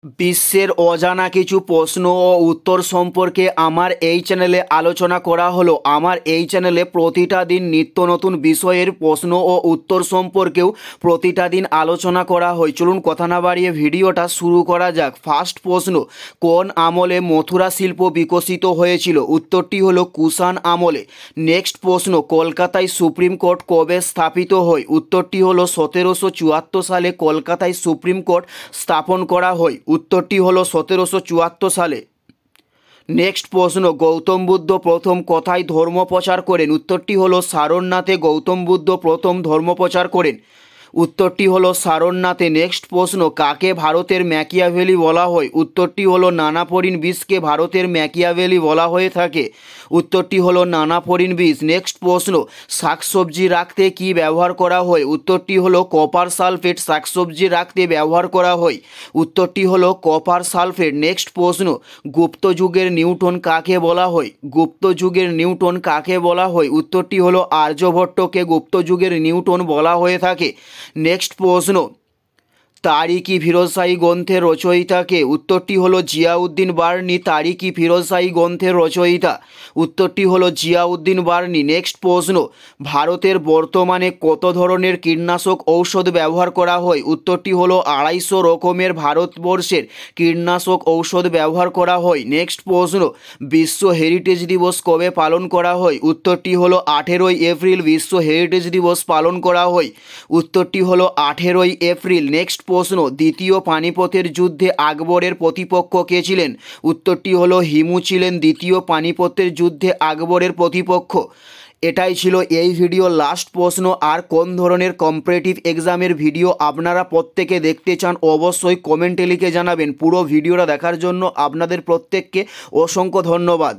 বিশ্বের অজানা কিছু প্রশ্ন ও উত্তর সম্পর্কে আমার এই চ্যানেলে আলোচনা করা হলো। আমার এই চ্যানেলে প্রতিটা দিন নিত্য নতুন বিষয়ের প্রশ্ন ও উত্তর সম্পর্কেও প্রতিটা দিন আলোচনা করা হয়। চলুন কথা না বাড়িয়ে ভিডিওটা শুরু করা যাক। ফার্স্ট প্রশ্ন, কোন আমলে মথুরা শিল্প বিকশিত হয়েছিল? উত্তরটি হলো কুষাণ আমলে। নেক্সট প্রশ্ন, কলকাতায় সুপ্রিম কোর্ট কবে স্থাপিত হয়? উত্তরটি হলো 1774 সালে কলকাতায় সুপ্রিম কোর্ট স্থাপন করা হয়। উত্তরটি হলো 1774 সালে। নেক্সট প্রশ্ন, গৌতম বুদ্ধ প্রথম কোথায় ধর্ম প্রচার করেন? উত্তরটি হলো সারনাথে গৌতম বুদ্ধ প্রথম ধর্ম প্রচার করেন। উত্তরটি হলো সারনাথে। নেক্সট প্রশ্ন, কাকে ভারতের ম্যাকিয়াভেলি বলা হয়? উত্তরটি হলো নানা ফড়িনবিসকে ভারতের ম্যাকিয়াভেলি বলা হয়ে থাকে। উত্তরটি হলো নানা ফড়িনবিস। নেক্সট প্রশ্ন, শাকসবজি রাখতে কি ব্যবহার করা হয়? উত্তরটি হলো কপার সালফেট শাকসবজি রাখতে ব্যবহার করা হয়। উত্তরটি হলো কপার সালফেট। নেক্সট প্রশ্ন, গুপ্ত যুগের নিউটন কাকে বলা হয়? গুপ্ত যুগের নিউটন কাকে বলা হয়? উত্তরটি হলো আর্যভট্টকে গুপ্ত যুগের নিউটন বলা হয়ে থাকে। নেক্সট প্রশ্ন, তারিক-ই ফিরোজশাহী গ্রন্থের রচয়িতাকে? উত্তরটি হলো জিয়াউদ্দিন বার্নি তারিক-ই ফিরোজশাহী গ্রন্থের রচয়িতা। উত্তরটি হলো জিয়াউদ্দিন বার্নি। নেক্সট প্রশ্ন, ভারতের বর্তমানে কত ধরনের কীটনাশক ঔষধ ব্যবহার করা হয়? উত্তরটি হলো 250 রকমের ভারতবর্ষের কীটনাশক ঔষধ ব্যবহার করা হয়। নেক্সট প্রশ্ন, বিশ্ব হেরিটেজ দিবস কবে পালন করা হয়? উত্তরটি হলো 18ই এপ্রিল বিশ্ব হেরিটেজ দিবস পালন করা হয়। উত্তরটি হলো 18ই এপ্রিল। নেক্সট প্রশ্ন, দ্বিতীয় পানিপথের যুদ্ধে আকবরের প্রতিপক্ষ কে ছিলেন? উত্তরটি হলো হিমু ছিলেন দ্বিতীয় পানিপথের যুদ্ধে আকবরের প্রতিপক্ষ। এটাই ছিল এই ভিডিওর লাস্ট প্রশ্ন। আর কোন ধরনের কম্পিটিটিভ এক্সামের ভিডিও আপনারা প্রত্যেকে দেখতে চান অবশ্যই কমেন্টে লিখে জানাবেন। পুরো ভিডিওটা দেখার জন্য আপনাদের প্রত্যেককে অসংখ্য ধন্যবাদ।